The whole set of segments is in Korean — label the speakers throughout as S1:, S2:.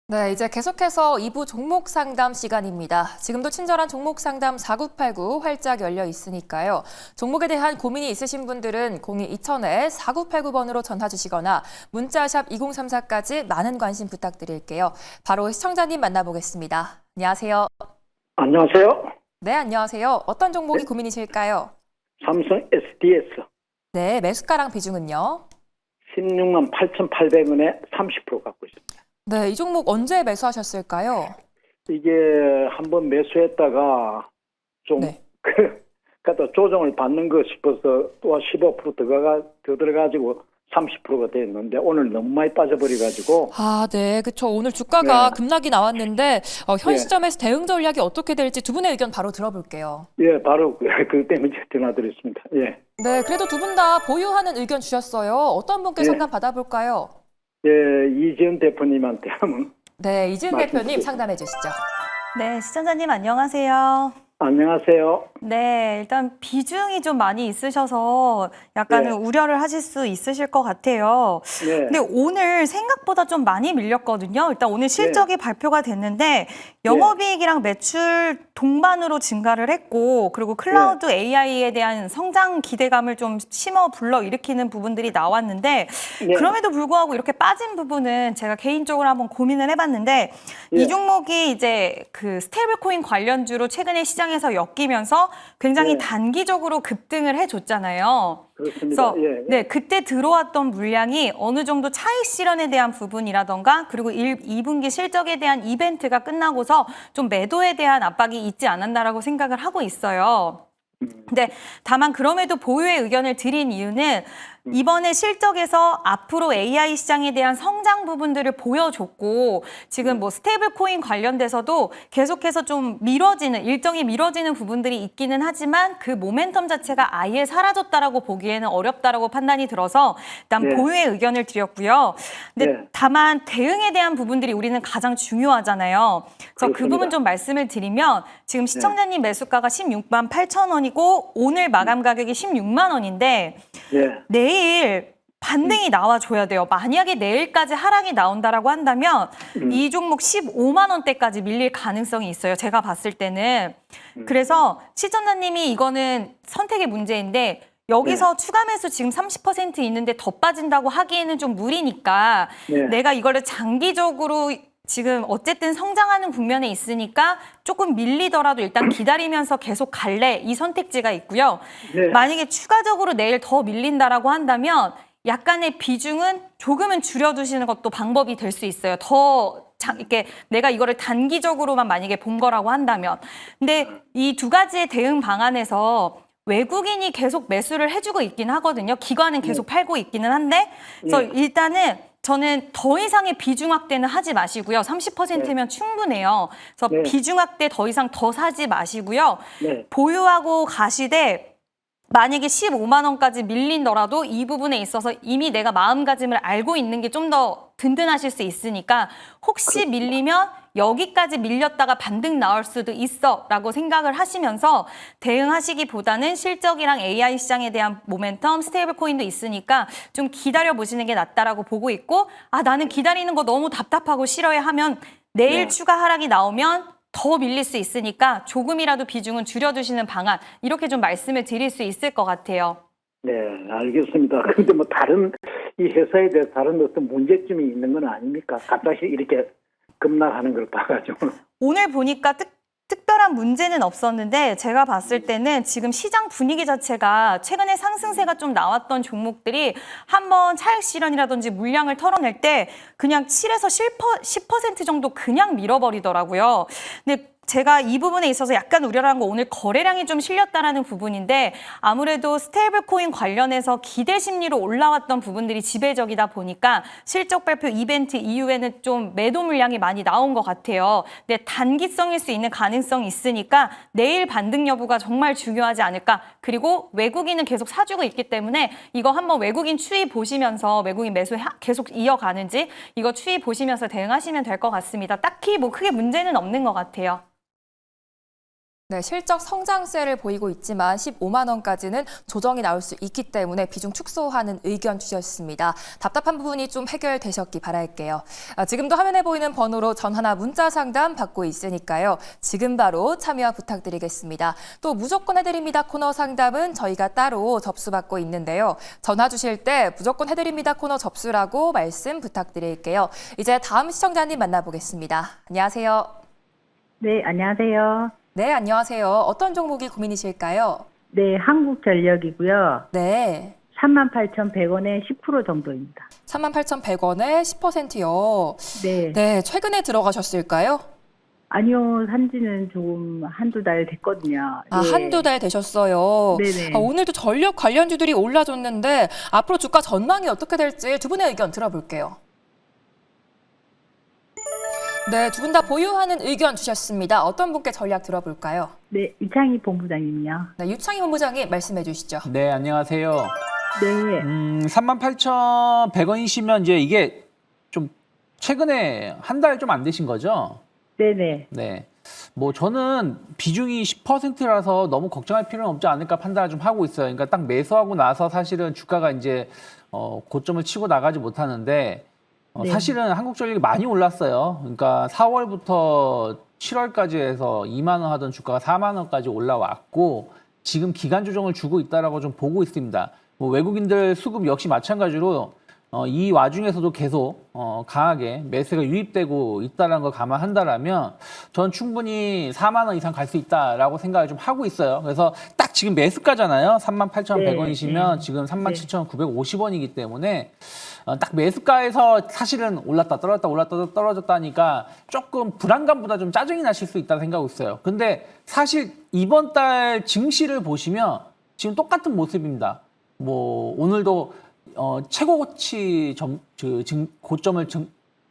S1: 네, 이제 계속해서 2부 종목 상담 시간입니다. 지금도 친절한 종목 상담 4989 활짝 열려 있으니까요. 종목에 대한 고민이 있으신 분들은 02-2000-4989번으로 전화 주시거나 문자샵 2034까지 많은 관심 부탁드릴게요. 바로 시청자님 만나보겠습니다. 안녕하세요.
S2: 안녕하세요.
S1: 네, 안녕하세요. 어떤 종목이
S2: 네?
S1: 고민이실까요?
S2: 삼성 SDS
S1: 네, 매수가랑 비중은요?
S2: 16만 8,800원에 30% 갖고 있습니다.
S1: 네, 이 종목 언제 매수하셨을까요?
S2: 이게 한번 매수했다가 좀
S1: 네.
S2: 갖다 조정을 받는 거 싶어서 또 15% 더 들어가지고 30%가 됐는데 오늘 너무 많이 빠져버려가지고.
S1: 아, 네, 그렇죠. 오늘 주가가
S2: 네.
S1: 급락이 나왔는데 현
S2: 예,
S1: 시점에서 대응 전략이 어떻게 될지 두 분의 의견 바로 들어볼게요.
S2: 예, 바로 그 때문에 전화드렸습니다. 예,
S1: 네, 그래도 두 분 다 보유하는 의견 주셨어요. 어떤 분께
S2: 예.
S1: 상담 받아볼까요?
S2: 예, 이지은 대표님한테 한번
S1: 네, 이지은 대표님
S2: 말씀드리겠습니다.
S1: 상담해 주시죠.
S3: 네, 시청자님 안녕하세요.
S2: 안녕하세요.
S3: 네, 일단 비중이 좀 많이 있으셔서 약간은
S2: 네.
S3: 우려를 하실 수 있으실 것 같아요.
S2: 네,
S3: 근데 오늘 생각보다 좀 많이 밀렸거든요. 일단 오늘 실적이 발표가 됐는데 영업이익이랑 매출 동반으로 증가를 했고, 그리고 클라우드 AI에 대한 성장 기대감을 좀 심어 불러일으키는 부분들이 나왔는데,
S2: 네.
S3: 그럼에도 불구하고 이렇게 빠진 부분은 제가 개인적으로 한번 고민을 해봤는데,
S2: 예.
S3: 이 종목이 이제 그 스테이블 코인 관련주로 최근에 시장에서 엮이면서 굉장히
S2: 예.
S3: 단기적으로 급등을 해줬잖아요.
S2: 그렇습니다.
S3: 그래서
S2: 예, 예.
S3: 네, 그때 들어왔던 물량이 어느 정도 차익 실현에 대한 부분이라던가, 그리고 2분기 실적에 대한 이벤트가 끝나고서 좀 매도에 대한 압박이 있지 않았나라고 생각을 하고 있어요. 근데 다만 그럼에도 보유의 의견을 드린 이유는 이번에 실적에서 앞으로 AI 시장에 대한 성장 부분들을 보여줬고, 지금 뭐 스테이블 코인 관련돼서도 계속해서 좀 일정이 미뤄지는 부분들이 있기는 하지만 그 모멘텀 자체가 아예 사라졌다라고 보기에는 어렵다라고 판단이 들어서 일단
S2: 네.
S3: 보유의 의견을 드렸고요. 근데
S2: 네.
S3: 다만 대응에 대한 부분들이 우리는 가장 중요하잖아요. 그래서 그
S2: 그렇습니다.
S3: 부분 좀 말씀을 드리면, 지금 시청자님 매수가가 16만 8천 원이고 오늘 마감 가격이 16만 원인데
S2: 네.
S3: 내일 반등이 나와줘야 돼요. 만약에 내일까지 하락이 나온다라고 한다면 이 종목 15만 원대까지 밀릴 가능성이 있어요. 제가 봤을 때는. 그래서 시청자님이 이거는 선택의 문제인데, 여기서 추가 매수 지금 30% 있는데 더 빠진다고 하기에는 좀 무리니까
S2: 네.
S3: 내가 이거를 장기적으로 지금 어쨌든 성장하는 국면에 있으니까 조금 밀리더라도 일단 기다리면서 계속 갈래, 이 선택지가 있고요.
S2: 네.
S3: 만약에 추가적으로 내일 더 밀린다라고 한다면 약간의 비중은 조금은 줄여두시는 것도 방법이 될 수 있어요. 이렇게 내가 이거를 단기적으로만 만약에 본 거라고 한다면. 근데 이 두 가지의 대응 방안에서 외국인이 계속 매수를 해주고 있긴 하거든요. 기관은 계속 팔고 있기는 한데, 그래서 일단은 저는 더 이상의 비중 확대는 하지 마시고요. 30%면 충분해요. 그래서
S2: 네.
S3: 비중 확대 더 이상 더 사지 마시고요.
S2: 네.
S3: 보유하고 가시되 만약에 15만 원까지 밀린더라도 이 부분에 있어서 이미 내가 마음가짐을 알고 있는 게 좀 더 든든하실 수 있으니까, 혹시 밀리면 여기까지 밀렸다가 반등 나올 수도 있어 라고 생각을 하시면서 대응하시기보다는 실적이랑 AI 시장에 대한 모멘텀, 스테이블 코인도 있으니까 좀 기다려 보시는 게 낫다라고 보고 있고, 나는 기다리는 거 너무 답답하고 싫어해 하면 내일
S2: 네.
S3: 추가 하락이 나오면 더 밀릴 수 있으니까 조금이라도 비중은 줄여두시는 방안, 이렇게 좀 말씀을 드릴 수 있을 것 같아요.
S2: 네, 알겠습니다. 근데 뭐 이 회사에 대해서 다른 어떤 문제점이 있는 건 아닙니까? 갑자기 이렇게 급락하는 걸 봐가지고.
S3: 오늘 보니까 특별한 문제는 없었는데, 제가 봤을 때는 지금 시장 분위기 자체가 최근에 상승세가 좀 나왔던 종목들이 한번 차익 실현이라든지 물량을 털어낼 때 그냥 7에서 10% 정도 그냥 밀어버리더라고요. 근데 제가 이 부분에 있어서 약간 우려를 한 거, 오늘 거래량이 좀 실렸다라는 부분인데, 아무래도 스테이블 코인 관련해서 기대 심리로 올라왔던 부분들이 지배적이다 보니까 실적 발표 이벤트 이후에는 좀 매도 물량이 많이 나온 것 같아요. 근데 단기성일 수 있는 가능성이 있으니까 내일 반등 여부가 정말 중요하지 않을까. 그리고 외국인은 계속 사주고 있기 때문에 이거 한번 외국인 추이 보시면서, 외국인 매수 계속 이어가는지 이거 추이 보시면서 대응하시면 될 것 같습니다. 딱히 뭐 크게 문제는 없는 것 같아요.
S1: 네, 실적 성장세를 보이고 있지만 15만 원까지는 조정이 나올 수 있기 때문에 비중 축소하는 의견 주셨습니다. 답답한 부분이 좀 해결되셨기 바랄게요. 지금도 화면에 보이는 번호로 전화나 문자 상담 받고 있으니까요. 지금 바로 참여 부탁드리겠습니다. 또 무조건 해드립니다 코너 상담은 저희가 따로 접수받고 있는데요. 전화 주실 때 무조건 해드립니다 코너 접수라고 말씀 부탁드릴게요. 이제 다음 시청자님 만나보겠습니다. 안녕하세요.
S4: 네, 안녕하세요.
S1: 네, 안녕하세요. 어떤 종목이 고민이실까요?
S4: 네, 한국전력이고요.
S1: 네.
S4: 38,100원에 10% 정도입니다.
S1: 38,100원에 10%요.
S4: 네.
S1: 네, 최근에 들어가셨을까요?
S4: 아니요, 산지는 조금 한두 달 됐거든요.
S1: 아,
S4: 예.
S1: 한두 달 되셨어요.
S4: 네네.
S1: 오늘도 전력 관련주들이 올라줬는데 앞으로 주가 전망이 어떻게 될지 두 분의 의견 들어볼게요. 네, 두 분 다 보유하는 의견 주셨습니다. 어떤 분께 전략 들어볼까요?
S4: 네, 이창희 본부장님요.
S1: 네, 유창희 본부장님 말씀해 주시죠.
S5: 네, 안녕하세요.
S4: 네.
S5: 38,100원이시면 이제 이게 좀 최근에 한 달 좀 안 되신 거죠?
S4: 네네.
S5: 네. 뭐 저는 비중이 10%라서 너무 걱정할 필요는 없지 않을까 판단을 좀 하고 있어요. 그러니까 딱 매수하고 나서 사실은 주가가 이제 고점을 치고 나가지 못하는데
S4: 네.
S5: 사실은 한국전력이 많이 올랐어요. 그러니까 4월부터 7월까지 해서 2만 원 하던 주가가 4만 원까지 올라왔고 지금 기간 조정을 주고 있다라고 좀 보고 있습니다. 뭐 외국인들 수급 역시 마찬가지로 이 와중에서도 계속 강하게 매수가 유입되고 있다는 걸 감안한다라면 저는 충분히 4만 원 이상 갈 수 있다라고 생각을 좀 하고 있어요. 그래서 딱 지금 매수가잖아요. 38,100원이시면 지금 37,950원이기 때문에 딱 매수가에서 사실은 올랐다 떨어졌다 올랐다 떨어졌다니까 조금 불안감보다 좀 짜증이 나실 수 있다고 생각하고 있어요. 근데 사실 이번 달 증시를 보시면 지금 똑같은 모습입니다. 뭐 오늘도 최고치 고점을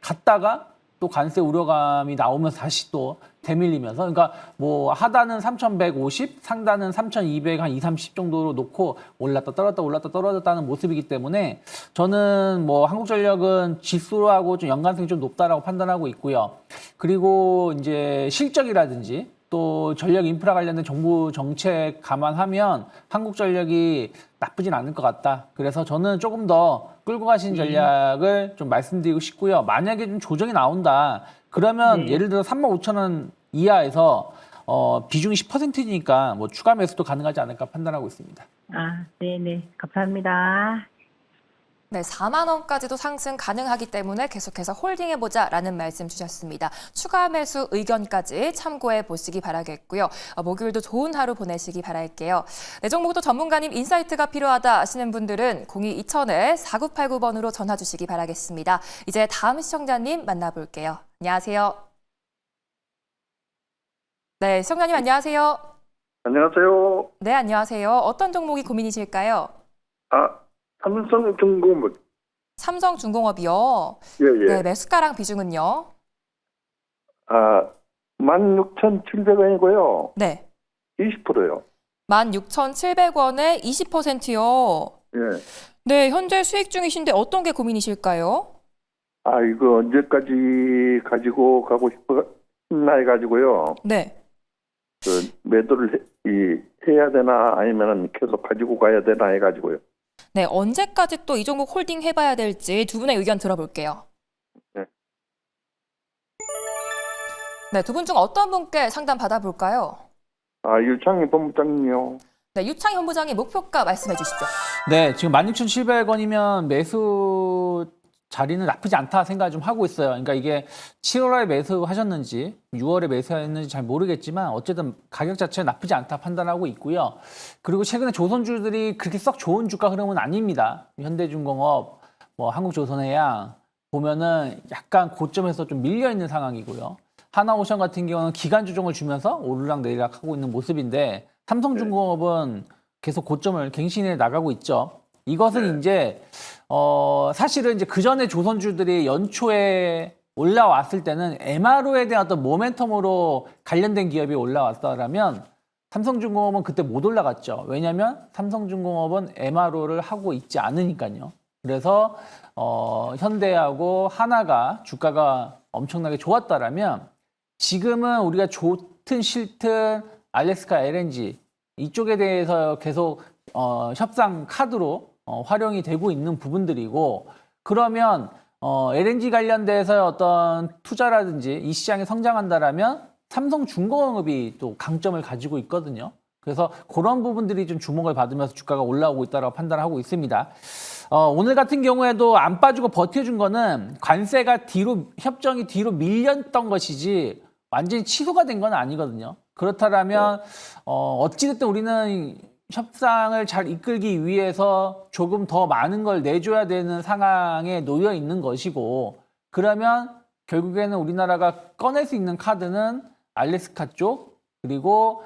S5: 갔다가 또 관세 우려감이 나오면서 다시 또 되밀리면서 그러니까 뭐 하단은 3,150, 상단은 3,200 한 2, 30 정도로 놓고 올랐다 떨어졌다 올랐다 떨어졌다는 모습이기 때문에 저는 뭐 한국전력은 지수하고 좀 연관성이 좀 높다라고 판단하고 있고요. 그리고 이제 실적이라든지 또 전력 인프라 관련된 정부 정책 감안하면 한국전력이 나쁘진 않을 것 같다. 그래서 저는 조금 더 끌고 가신 전략을 좀 말씀드리고 싶고요. 만약에 좀 조정이 나온다. 그러면 예를 들어 35,000원 이하에서 비중이 10%니까 뭐 추가 매수도 가능하지 않을까 판단하고 있습니다.
S4: 아, 네네. 감사합니다.
S1: 네, 4만 원까지도 상승 가능하기 때문에 계속해서 홀딩해보자라는 말씀 주셨습니다. 추가 매수 의견까지 참고해 보시기 바라겠고요. 목요일도 좋은 하루 보내시기 바랄게요. 네, 종목도 전문가님 인사이트가 필요하다 하시는 분들은 02-2000-4989번으로 전화 주시기 바라겠습니다. 이제 다음 시청자님 만나볼게요. 안녕하세요. 네, 시청자님 안녕하세요.
S6: 안녕하세요.
S1: 네, 안녕하세요. 어떤 종목이 고민이실까요?
S6: 삼성중공업.
S1: 삼성중공업이요.
S6: 예, 예.
S1: 네, 매수가랑 비중은요?
S6: 16,700원이고요.
S1: 네.
S6: 20%요.
S1: 16,700원에 20%요.
S6: 예.
S1: 네, 현재 수익 중이신데 어떤 게 고민이실까요?
S6: 이거 언제까지 가지고 가고 싶나 해가지고요.
S1: 네.
S6: 그 매도를 해야 되나 아니면 계속 가지고 가야 되나 해가지고요.
S1: 네, 언제까지 또 이 종목 홀딩 해봐야 될지 두 분의 의견 들어볼게요.
S6: 네.
S1: 네, 두 분 중 어떤 분께 상담 받아볼까요?
S6: 유창희 본부장님요.
S1: 네, 유창희 본부장님 목표가 말씀해 주시죠.
S5: 네, 지금 16,700원이면 매수 자리는 나쁘지 않다 생각을 좀 하고 있어요. 그러니까 이게 7월에 매수하셨는지 6월에 매수했는지 잘 모르겠지만 어쨌든 가격 자체는 나쁘지 않다 판단하고 있고요. 그리고 최근에 조선주들이 그렇게 썩 좋은 주가 흐름은 아닙니다. 현대중공업, 뭐 한국조선해양 보면은 약간 고점에서 좀 밀려 있는 상황이고요. 하나오션 같은 경우는 기간 조정을 주면서 오르락 내리락 하고 있는 모습인데 삼성중공업은 계속 고점을 갱신해 나가고 있죠. 이것은 이제 사실은 이제 그 전에 조선주들이 연초에 올라왔을 때는 MRO에 대한 어떤 모멘텀으로 관련된 기업이 올라왔다라면 삼성중공업은 그때 못 올라갔죠. 왜냐하면 삼성중공업은 MRO를 하고 있지 않으니까요. 그래서 현대하고 하나가 주가가 엄청나게 좋았다라면 지금은 우리가 좋든 싫든 알래스카 LNG 이쪽에 대해서 계속 협상 카드로 활용이 되고 있는 부분들이고 그러면 LNG 관련돼서 어떤 투자라든지 이 시장이 성장한다라면 삼성중공업이 또 강점을 가지고 있거든요. 그래서 그런 부분들이 좀 주목을 받으면서 주가가 올라오고 있다고 판단하고 있습니다. 오늘 같은 경우에도 안 빠지고 버텨준 거는 관세가 협정이 뒤로 밀렸던 것이지 완전히 취소가 된 건 아니거든요. 그렇다면 어찌됐든 우리는 협상을 잘 이끌기 위해서 조금 더 많은 걸 내줘야 되는 상황에 놓여 있는 것이고 그러면 결국에는 우리나라가 꺼낼 수 있는 카드는 알래스카 쪽 그리고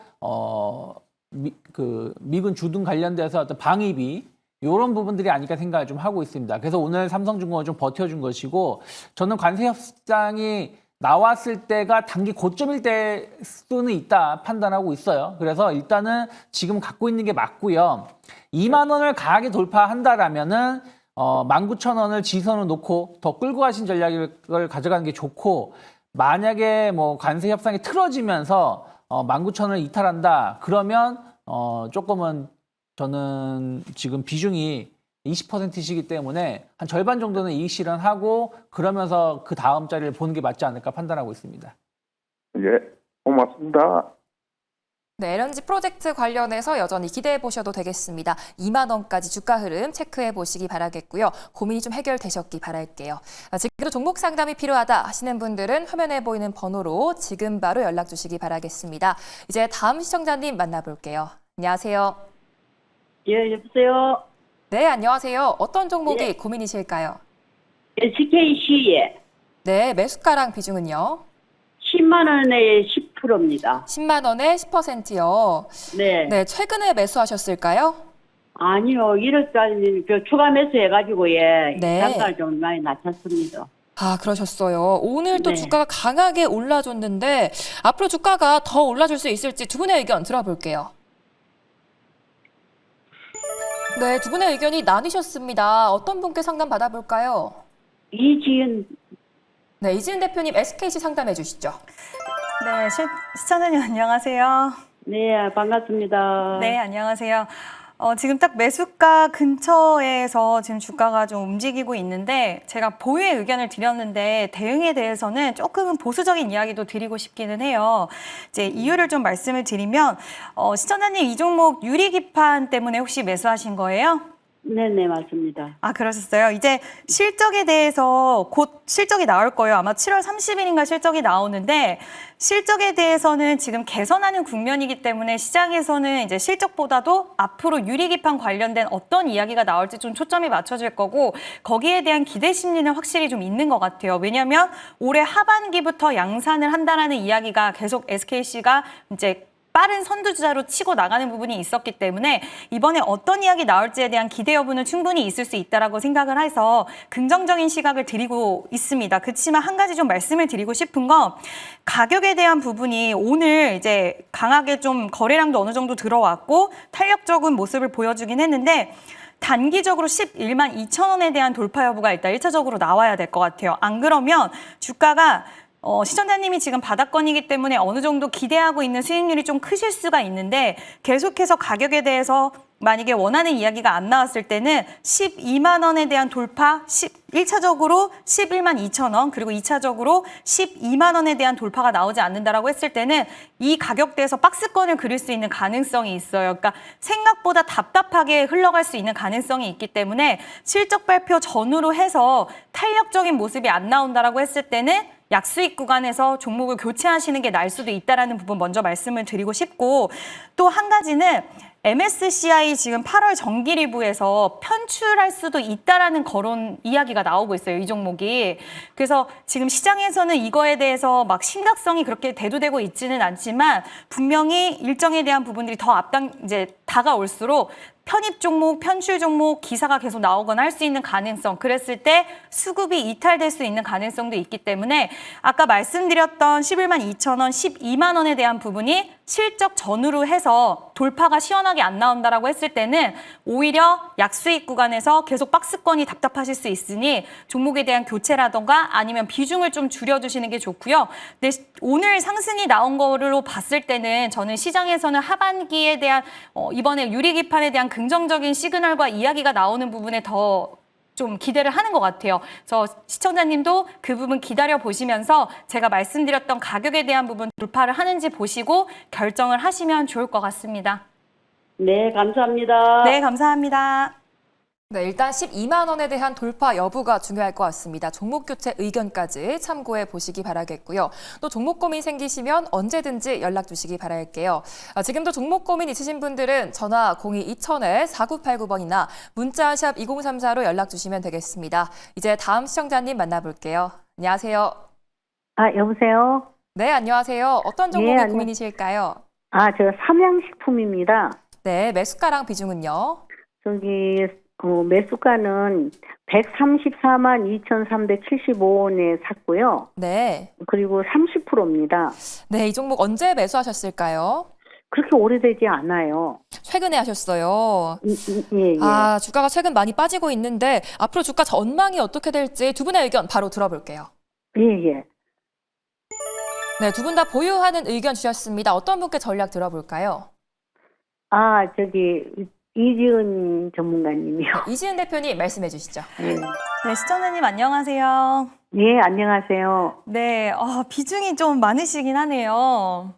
S5: 미군 주둔 관련돼서 어떤 방위비 이런 부분들이 아닐까 생각을 좀 하고 있습니다. 그래서 오늘 삼성중공업을 좀 버텨준 것이고 저는 관세 협상이 나왔을 때가 단기 고점일 때 수는 있다 판단하고 있어요. 그래서 일단은 지금 갖고 있는 게 맞고요. 2만 원을 강하게 돌파한다라면은 19,000원을 지선을 놓고 더 끌고 가신 전략을 가져가는 게 좋고 만약에 뭐 관세 협상이 틀어지면서 19,000원을 이탈한다 그러면 조금은 저는 지금 비중이 20%이기 때문에 한 절반 정도는 이익 실현하고 그러면서 그 다음 자리를 보는 게 맞지 않을까 판단하고 있습니다.
S6: 예, 고맙습니다.
S1: 네, LNG 프로젝트 관련해서 여전히 기대해 보셔도 되겠습니다. 2만 원까지 주가 흐름 체크해 보시기 바라겠고요. 고민이 좀 해결되셨기 바랄게요. 지금도 종목 상담이 필요하다 하시는 분들은 화면에 보이는 번호로 지금 바로 연락 주시기 바라겠습니다. 이제 다음 시청자님 만나볼게요. 안녕하세요.
S7: 예, 여보세요.
S1: 네, 안녕하세요. 어떤 종목이
S7: 네.
S1: 고민이실까요?
S7: SKC에
S1: 네, 매수가랑 비중은요?
S7: 10만 원에 10%입니다.
S1: 10만 원에 10%요.
S7: 네.
S1: 네, 최근에 매수하셨을까요?
S7: 아니요, 1월까지 추가 매수해가지고
S1: 네.
S7: 단가를 좀 많이 낮췄습니다.
S1: 아, 그러셨어요. 오늘 또
S7: 네.
S1: 주가가 강하게 올라줬는데 앞으로 주가가 더 올라줄 수 있을지 두 분의 의견 들어볼게요. 네, 두 분의 의견이 나뉘셨습니다. 어떤 분께 상담 받아볼까요?
S7: 이지은.
S1: 네, 이지은 대표님 SKC 상담해 주시죠.
S3: 네, 시청자님 안녕하세요.
S7: 네, 반갑습니다.
S3: 네, 안녕하세요. 지금 딱 매수가 근처에서 지금 주가가 좀 움직이고 있는데 제가 보유의 의견을 드렸는데 대응에 대해서는 조금은 보수적인 이야기도 드리고 싶기는 해요. 이제 이유를 좀 말씀을 드리면 시청자님 이 종목 유리기판 때문에 혹시 매수하신 거예요?
S7: 네네, 맞습니다.
S3: 아, 그러셨어요? 이제 실적에 대해서 곧 실적이 나올 거예요. 아마 7월 30일인가 실적이 나오는데 실적에 대해서는 지금 개선하는 국면이기 때문에 시장에서는 이제 실적보다도 앞으로 유리기판 관련된 어떤 이야기가 나올지 좀 초점이 맞춰질 거고 거기에 대한 기대 심리는 확실히 좀 있는 것 같아요. 왜냐하면 올해 하반기부터 양산을 한다라는 이야기가 계속 SKC가 이제 빠른 선두주자로 치고 나가는 부분이 있었기 때문에 이번에 어떤 이야기 나올지에 대한 기대 여부는 충분히 있을 수 있다라고 생각을 해서 긍정적인 시각을 드리고 있습니다. 그렇지만 한 가지 좀 말씀을 드리고 싶은 건 가격에 대한 부분이 오늘 이제 강하게 좀 거래량도 어느 정도 들어왔고 탄력적인 모습을 보여주긴 했는데 단기적으로 11만 2천 원에 대한 돌파 여부가 일단 1차적으로 나와야 될 것 같아요. 안 그러면 주가가 시청자님이 지금 바닥권이기 때문에 어느 정도 기대하고 있는 수익률이 좀 크실 수가 있는데 계속해서 가격에 대해서 만약에 원하는 이야기가 안 나왔을 때는 12만 원에 대한 돌파, 1차적으로 11만 2천 원, 그리고 2차적으로 12만 원에 대한 돌파가 나오지 않는다라고 했을 때는 이 가격대에서 박스권을 그릴 수 있는 가능성이 있어요. 그러니까 생각보다 답답하게 흘러갈 수 있는 가능성이 있기 때문에 실적 발표 전후로 해서 탄력적인 모습이 안 나온다라고 했을 때는 약수익 구간에서 종목을 교체하시는 게 나을 수도 있다라는 부분 먼저 말씀을 드리고 싶고 또 한 가지는 MSCI 지금 8월 정기리뷰에서 편출할 수도 있다라는 거론 이야기가 나오고 있어요. 이 종목이. 그래서 지금 시장에서는 이거에 대해서 막 심각성이 그렇게 대두되고 있지는 않지만 분명히 일정에 대한 부분들이 더 이제 다가올수록 편입 종목, 편출 종목 기사가 계속 나오거나 할 수 있는 가능성, 그랬을 때 수급이 이탈될 수 있는 가능성도 있기 때문에 아까 말씀드렸던 11만 2천 원, 12만 원에 대한 부분이 실적 전후로 해서 돌파가 시원하게 안 나온다라고 했을 때는 오히려 약수익 구간에서 계속 박스권이 답답하실 수 있으니 종목에 대한 교체라던가 아니면 비중을 좀 줄여주시는 게 좋고요. 근데 오늘 상승이 나온 거로 봤을 때는 저는 시장에서는 하반기에 대한 이번에 유리기판에 대한 긍정적인 시그널과 이야기가 나오는 부분에 더 좀 기대를 하는 것 같아요. 저 시청자님도 그 부분 기다려 보시면서 제가 말씀드렸던 가격에 대한 부분 돌파를 하는지 보시고 결정을 하시면 좋을 것 같습니다.
S7: 네, 감사합니다.
S3: 네, 감사합니다.
S1: 네, 일단 12만 원에 대한 돌파 여부가 중요할 것 같습니다. 종목 교체 의견까지 참고해 보시기 바라겠고요. 또 종목 고민 생기시면 언제든지 연락 주시기 바랄게요. 지금도 종목 고민 있으신 분들은 전화 02-2000-4989번이나 문자 샵 2034로 연락 주시면 되겠습니다. 이제 다음 시청자님 만나볼게요. 안녕하세요.
S4: 아, 여보세요?
S1: 네, 안녕하세요. 어떤 종목이
S4: 네,
S1: 고민이실까요?
S4: 아, 저 삼양식품입니다.
S1: 네, 매수가랑 비중은요?
S4: 저기, 매수가는 134만 2,375원에 샀고요.
S1: 네.
S4: 그리고 30%입니다.
S1: 네, 이 종목 언제 매수하셨을까요?
S4: 그렇게 오래되지 않아요.
S1: 최근에 하셨어요.
S4: 예, 예.
S1: 아, 주가가 최근 많이 빠지고 있는데 앞으로 주가 전망이 어떻게 될지 두 분의 의견 바로 들어볼게요.
S4: 예, 예.
S1: 네, 두 분 다 보유하는 의견 주셨습니다. 어떤 분께 전략 들어볼까요?
S4: 아, 저기, 이지은 전문가님이요.
S1: 이지은 대표님 말씀해 주시죠.
S4: 예.
S3: 네, 시청자님 안녕하세요.
S4: 예, 안녕하세요.
S3: 네, 비중이 좀 많으시긴 하네요.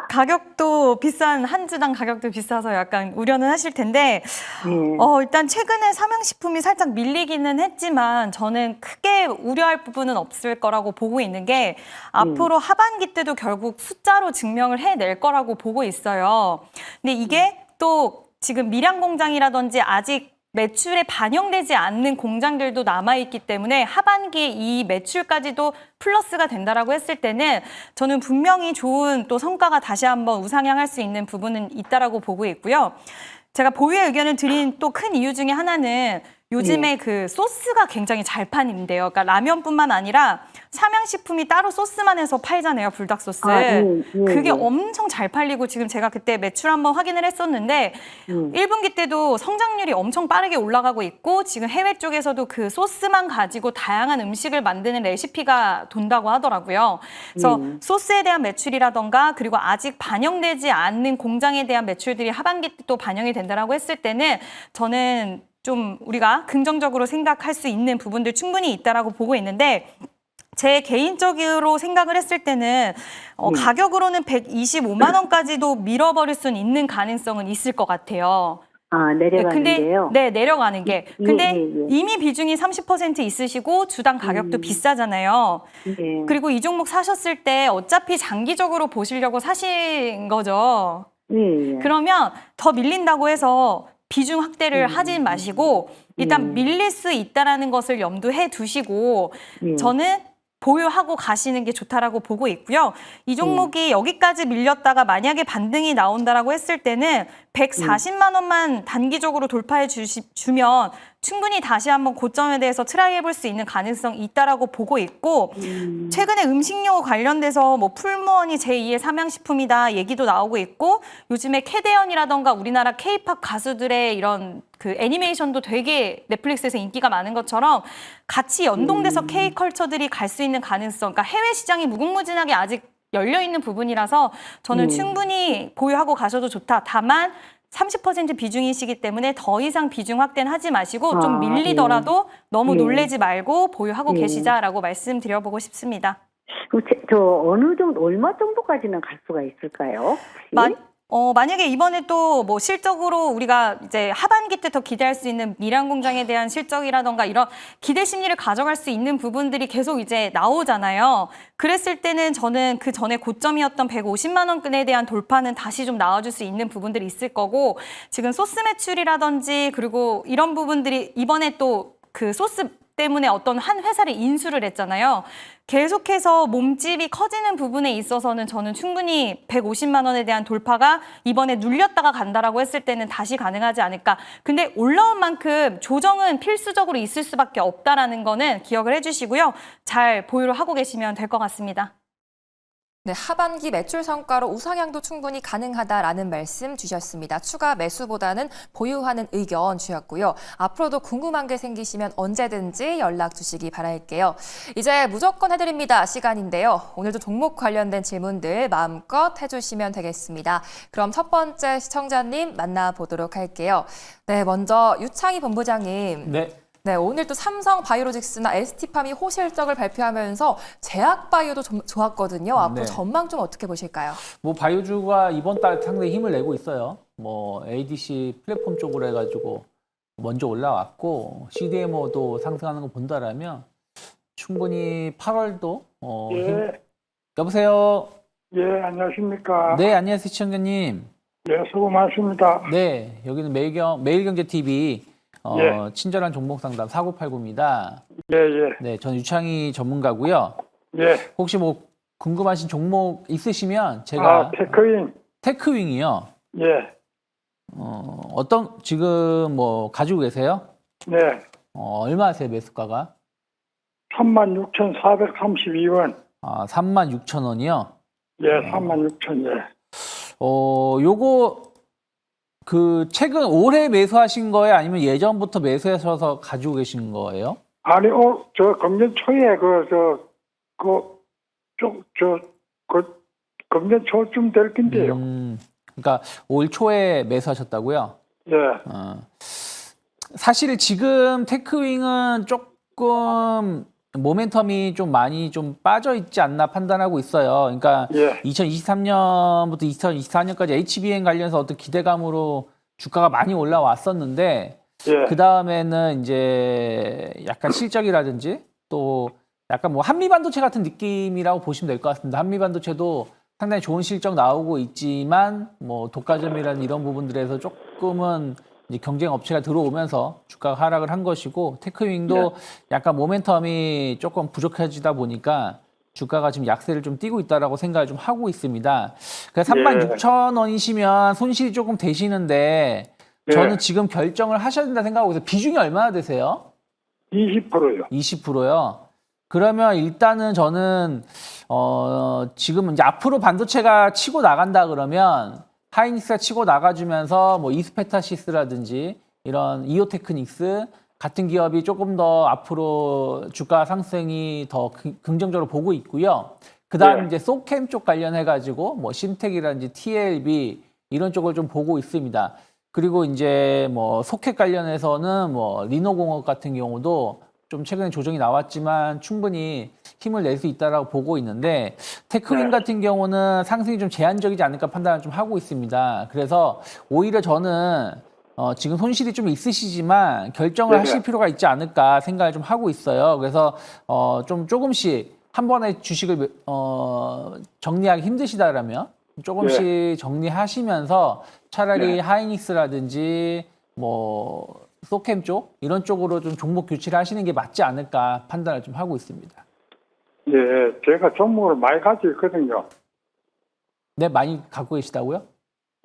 S3: 가격도 비싼, 한 주당 가격도 비싸서 약간 우려는 하실 텐데,
S4: 예.
S3: 일단 최근에 삼양식품이 살짝 밀리기는 했지만 저는 크게 우려할 부분은 없을 거라고 보고 있는 게 앞으로 하반기 때도 결국 숫자로 증명을 해낼 거라고 보고 있어요. 근데 이게 또 지금 밀양 공장이라든지 아직 매출에 반영되지 않는 공장들도 남아있기 때문에 하반기에 이 매출까지도 플러스가 된다라고 했을 때는 저는 분명히 좋은 또 성과가 다시 한번 우상향할 수 있는 부분은 있다라고 보고 있고요. 제가 보유의 의견을 드린 또 큰 이유 중에 하나는 요즘에 그 소스가 굉장히 잘 파는데요. 그러니까 라면뿐만 아니라 삼양식품이 따로 소스만 해서 팔잖아요. 불닭 소스. 그게 엄청 잘 팔리고 지금 제가 그때 매출 한번 확인을 했었는데 1분기 때도 성장률이 엄청 빠르게 올라가고 있고 지금 해외 쪽에서도 그 소스만 가지고 다양한 음식을 만드는 레시피가 돈다고 하더라고요. 그래서 소스에 대한 매출이라던가 그리고 아직 반영되지 않는 공장에 대한 매출들이 하반기 때 또 반영이 된다라고 했을 때는 저는 좀 우리가 긍정적으로 생각할 수 있는 부분들 충분히 있다라고 보고 있는데 제 개인적으로 생각을 했을 때는 가격으로는 125만 원까지도 밀어버릴 수는 있는 가능성은 있을 것 같아요.
S4: 아, 내려가는데요?
S3: 네, 내려가는 게. 근데
S4: 예.
S3: 이미 비중이 30% 있으시고 주당 가격도 비싸잖아요.
S4: 예.
S3: 그리고 이 종목 사셨을 때 어차피 장기적으로 보시려고 사신 거죠.
S4: 예.
S3: 그러면 더 밀린다고 해서 비중 확대를 하진 마시고 일단 밀릴 수 있다라는 것을 염두해 두시고 저는 보유하고 가시는 게 좋다라고 보고 있고요. 이 종목이 여기까지 밀렸다가 만약에 반등이 나온다라고 했을 때는 140만 원만 단기적으로 돌파해 주면 충분히 다시 한번 고점에 대해서 트라이 해볼 수 있는 가능성이 있다라고 보고 있고 최근에 음식료 관련돼서 뭐 풀무원이 제2의 삼양식품이다 얘기도 나오고 있고 요즘에 캐대언이라던가 우리나라 K-팝 가수들의 이런 그 애니메이션도 되게 넷플릭스에서 인기가 많은 것처럼 같이 연동돼서 K-컬처들이 갈 수 있는 가능성, 그러니까 해외 시장이 무궁무진하게 아직 열려있는 부분이라서 저는 충분히 보유하고 가셔도 좋다. 다만 30% 비중이시기 때문에 더 이상 비중 확대는 하지 마시고 좀 밀리더라도 너무 놀래지 말고 보유하고 계시자라고 말씀드려보고 싶습니다.
S4: 저 어느 정도, 얼마 정도까지는 갈 수가 있을까요?
S3: 만약에 이번에 또 뭐 실적으로 우리가 이제 하반기 때 더 기대할 수 있는 밀양 공장에 대한 실적이라던가 이런 기대 심리를 가져갈 수 있는 부분들이 계속 이제 나오잖아요. 그랬을 때는 저는 그 전에 고점이었던 150만 원에 대한 돌파는 다시 좀 나와줄 수 있는 부분들이 있을 거고 지금 소스 매출이라든지 그리고 이런 부분들이 이번에 또 그 소스 때문에 어떤 한 회사를 인수를 했잖아요. 계속해서 몸집이 커지는 부분에 있어서는 저는 충분히 150만 원에 대한 돌파가 이번에 눌렸다가 간다라고 했을 때는 다시 가능하지 않을까. 근데 올라온 만큼 조정은 필수적으로 있을 수밖에 없다라는 거는 기억을 해주시고요. 잘 보유를 하고 계시면 될 것 같습니다.
S1: 네, 하반기 매출 성과로 우상향도 충분히 가능하다라는 말씀 주셨습니다. 추가 매수보다는 보유하는 의견 주셨고요. 앞으로도 궁금한 게 생기시면 언제든지 연락 주시기 바랄게요. 이제 무조건 해드립니다 시간인데요. 오늘도 종목 관련된 질문들 마음껏 해주시면 되겠습니다. 그럼 첫 번째 시청자님 만나보도록 할게요. 네, 먼저 유창희 본부장님. 네, 오늘 또 삼성 바이오로직스나 ST팜이 호실적을 발표하면서 제약바이오도 좀 좋았거든요. 앞으로
S5: 네.
S1: 전망 좀 어떻게 보실까요?
S5: 뭐 바이오주가 이번 달 상당히 힘을 내고 있어요. 뭐 ADC 플랫폼 쪽으로 해가지고 먼저 올라왔고 CDMO도 상승하는 거 본다라면 충분히 8월도 여보세요.
S8: 예, 안녕하십니까.
S5: 네, 안녕하세요 시청자님.
S8: 예, 수고 많습니다.
S5: 네, 여기는 매일경제TV
S8: 예.
S5: 친절한 종목 상담 4989입니다.
S8: 예, 예,
S5: 네, 전 유창희 전문가고요.
S8: 예.
S5: 혹시 뭐 궁금하신 종목 있으시면 제가
S8: 테크인.
S5: 테크윙이요.
S8: 예,
S5: 어떤 지금 뭐 가지고 계세요?
S8: 네.
S5: 얼마 하세요 매수가가?
S8: 36,432원.
S5: 36,000원이요.
S8: 예, 36,000, 예.
S5: 요거 그 최근 올해 매수하신 거예요? 아니면 예전부터 매수하셔서 가지고 계신 거예요?
S8: 아니, 저 금년 초에 금년 초쯤 될 텐데요.
S5: 그러니까 올 초에 매수하셨다고요?
S8: 예,
S5: 사실 지금 테크윙은 조금 모멘텀이 좀 많이 좀 빠져 있지 않나 판단하고 있어요. 그러니까
S8: 예.
S5: 2023년부터 2024년까지 HBM 관련해서 어떤 기대감으로 주가가 많이 올라왔었는데
S8: 예.
S5: 그 다음에는 이제 약간 실적이라든지 또 약간 뭐 한미반도체 같은 느낌이라고 보시면 될 것 같습니다. 한미반도체도 상당히 좋은 실적 나오고 있지만 뭐 독과점이라는 이런 부분들에서 조금은 이제 경쟁 업체가 들어오면서 주가가 하락을 한 것이고 테크윙도 약간 모멘텀이 조금 부족해지다 보니까 주가가 지금 약세를 좀 띠고 있다라고 생각을 좀 하고 있습니다. 그래서 36,000원이시면 손실이 조금 되시는데 저는 지금 결정을 하셔야 된다 생각하고 있어요. 비중이 얼마나 되세요?
S8: 20%요.
S5: 20%요. 그러면 일단은 저는 지금 이제 앞으로 반도체가 치고 나간다 그러면 하이닉스가 치고 나가주면서 뭐 이스페타시스라든지 이런 이오테크닉스 같은 기업이 조금 더 앞으로 주가 상승이 더 긍정적으로 보고 있고요. 그다음 이제 소캠 쪽 관련해가지고 뭐 심텍이라든지 TLB 이런 쪽을 좀 보고 있습니다. 그리고 이제 뭐 소켓 관련해서는 뭐 리노공업 같은 경우도 좀 최근에 조정이 나왔지만 충분히 힘을 낼 수 있다라고 보고 있는데 테크윈 같은 경우는 상승이 좀 제한적이지 않을까 판단을 좀 하고 있습니다. 그래서 오히려 저는 지금 손실이 좀 있으시지만 결정을 하실 필요가 있지 않을까 생각을 좀 하고 있어요. 그래서 좀 조금씩 한 번에 주식을 정리하기 힘드시다라면 조금씩 정리하시면서 차라리 하이닉스라든지 뭐 소캠 쪽 이런 쪽으로 좀 종목 교체를 하시는 게 맞지 않을까 판단을 좀 하고 있습니다.
S8: 예, 제가 종목을 많이 가지고 있거든요.
S5: 네, 많이 갖고 계시다고요?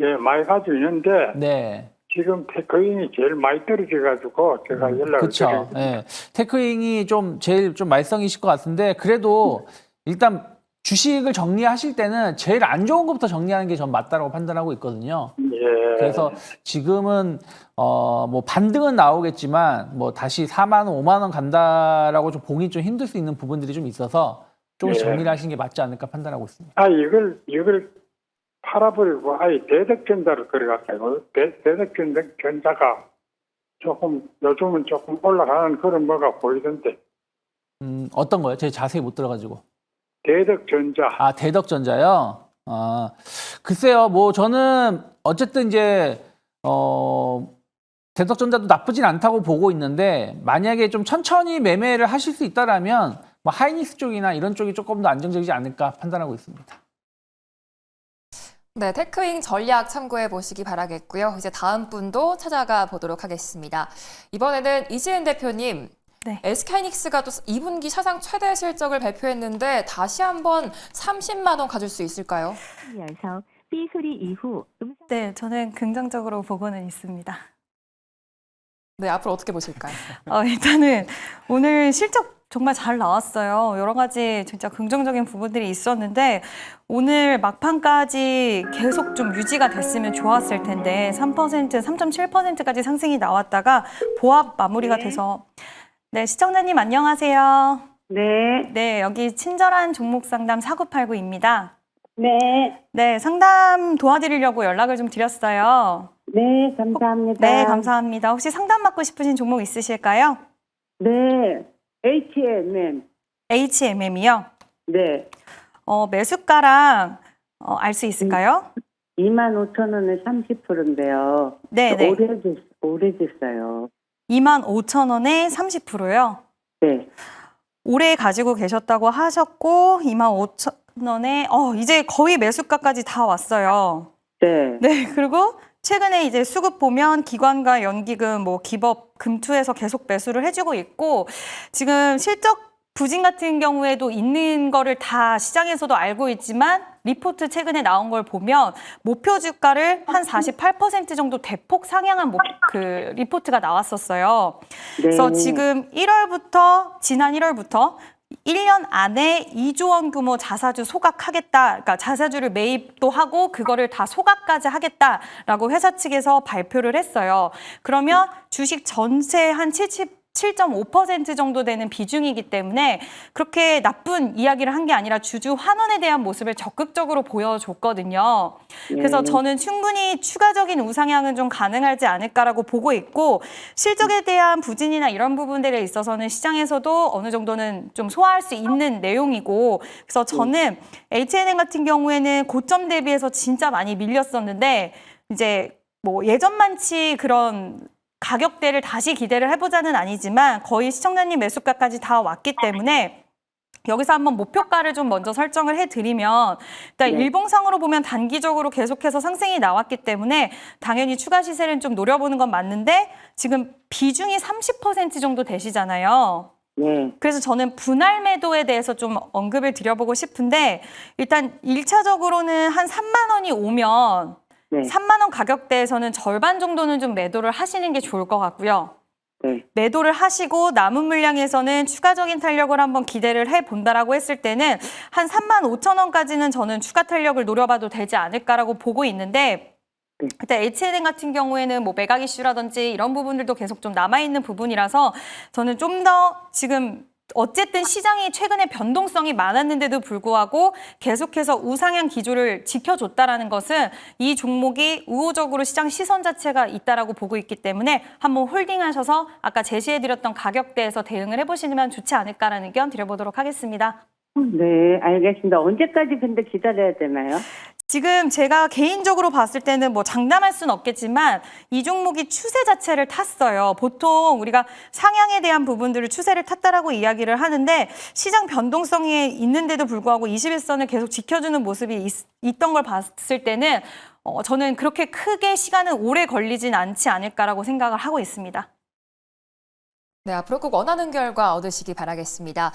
S8: 예, 많이 가지고 있는데
S5: 네.
S8: 지금 테크인이 제일 많이 떨어져가지고 제가 연락을
S5: 그렇죠.
S8: 드렸거든요.
S5: 네. 테크윙이 좀 제일 좀 말썽이실 것 같은데 그래도 일단 주식을 정리하실 때는 제일 안 좋은 것부터 정리하는 게 전 맞다라고 판단하고 있거든요.
S8: 예.
S5: 그래서 지금은 뭐 반등은 나오겠지만 뭐 다시 4만 원, 5만 원 간다라고 좀 보기 좀 힘들 수 있는 부분들이 좀 있어서 조금씩 정리를 하시는 게 맞지 않을까 판단하고 있습니다.
S8: 이걸 팔아버리고 아예 대덕전자를 들어갔어요. 대덕전자가 요즘은 조금 올라가는 그런 뭐가 보이던데.
S5: 어떤 거요? 제가 자세히 못 들어가지고.
S8: 대덕전자.
S5: 대덕전자요? 글쎄요, 뭐 저는 어쨌든 이제 대덕전자도 나쁘진 않다고 보고 있는데 만약에 좀 천천히 매매를 하실 수 있다라면 뭐 하이닉스 쪽이나 이런 쪽이 조금 더 안정적이지 않을까 판단하고 있습니다.
S1: 네, 테크윙 전략 참고해 보시기 바라겠고요. 이제 다음 분도 찾아가 보도록 하겠습니다. 이번에는 이지은 대표님.
S3: 네.
S1: SK하이닉스가 또 2분기 사상 최대 실적을 발표했는데 다시 한번 30만 원 가질 수 있을까요?
S4: 연성 B 소리 이후
S3: 네, 저는 긍정적으로 보고는 있습니다.
S1: 네, 앞으로 어떻게 보실까요?
S3: 일단은 오늘 실적 정말 잘 나왔어요. 여러 가지 진짜 긍정적인 부분들이 있었는데 오늘 막판까지 계속 좀 유지가 됐으면 좋았을 텐데 3%, 3.7%까지 상승이 나왔다가 보합 마무리가 돼서 네, 시청자님 안녕하세요.
S4: 네.
S3: 네, 여기 친절한 종목 상담 4989입니다.
S4: 네.
S3: 네, 상담 도와드리려고 연락을 좀 드렸어요.
S4: 네, 감사합니다.
S3: 네, 감사합니다. 혹시 상담 받고 싶으신 종목 있으실까요?
S4: 네. HMM.
S3: HMM이요.
S4: 네.
S3: 매수가랑 알 수 있을까요?
S4: 25,000원에 30%인데요.
S3: 네, 네.
S4: 오래됐어요.
S3: 25,000원에 30%요.
S4: 네.
S3: 오래 가지고 계셨다고 하셨고 25,000원에 이제 거의 매수가까지 다 왔어요.
S4: 네.
S3: 네, 그리고 최근에 이제 수급 보면 기관과 연기금, 뭐 기법, 금투에서 계속 매수를 해주고 있고 지금 실적 부진 같은 경우에도 있는 거를 다 시장에서도 알고 있지만 리포트 최근에 나온 걸 보면 목표 주가를 한 48% 정도 대폭 상향한 리포트가 나왔었어요. 그래서 지금 지난 1월부터 1년 안에 2조 원 규모 자사주 소각하겠다. 그러니까 자사주를 매입도 하고 그거를 다 소각까지 하겠다라고 회사 측에서 발표를 했어요. 그러면 주식 전체 한 7.5% 정도 되는 비중이기 때문에 그렇게 나쁜 이야기를 한 게 아니라 주주 환원에 대한 모습을 적극적으로 보여줬거든요. 그래서 저는 충분히 추가적인 우상향은 좀 가능하지 않을까라고 보고 있고 실적에 대한 부진이나 이런 부분들에 있어서는 시장에서도 어느 정도는 좀 소화할 수 있는 내용이고 그래서 저는 H&M 같은 경우에는 고점 대비해서 진짜 많이 밀렸었는데 이제 뭐 예전만치 그런 가격대를 다시 기대를 해보자는 아니지만 거의 시청자님 매수가까지 다 왔기 때문에 여기서 한번 목표가를 좀 먼저 설정을 해드리면 일단 일봉상으로 보면 단기적으로 계속해서 상승이 나왔기 때문에 당연히 추가 시세를 좀 노려보는 건 맞는데 지금 비중이 30% 정도 되시잖아요.
S4: 네.
S3: 그래서 저는 분할 매도에 대해서 좀 언급을 드려보고 싶은데 일단 1차적으로는 한 3만 원이 오면 3만 원 가격대에서는 절반 정도는 좀 매도를 하시는 게 좋을 것 같고요.
S4: 네.
S3: 매도를 하시고 남은 물량에서는 추가적인 탄력을 한번 기대를 해본다라고 했을 때는 한 3만 5천 원까지는 저는 추가 탄력을 노려봐도 되지 않을까라고 보고 있는데 그때 H&M 같은 경우에는 뭐 매각 이슈라든지 이런 부분들도 계속 좀 남아있는 부분이라서 저는 좀 더 지금 어쨌든 시장이 최근에 변동성이 많았는데도 불구하고 계속해서 우상향 기조를 지켜줬다라는 것은 이 종목이 우호적으로 시장 시선 자체가 있다라고 보고 있기 때문에 한번 홀딩하셔서 아까 제시해드렸던 가격대에서 대응을 해보시면 좋지 않을까라는 의견 드려보도록 하겠습니다.
S4: 네, 알겠습니다. 언제까지 근데 기다려야 되나요?
S3: 지금 제가 개인적으로 봤을 때는 뭐 장담할 수는 없겠지만 이 종목이 추세 자체를 tas어요. 보통 우리가 상향에 대한 부분들을 추세를 탔다라고 이야기를 하는데 시장 변동성이 있는데도 불구하고 21선을 계속 지켜주는 모습이 있던 걸 봤을 때는 저는 그렇게 크게 시간은 오래 걸리진 않지 않을까라고 생각을 하고 있습니다.
S1: 네, 앞으로 꼭 원하는 결과 얻으시기 바라겠습니다.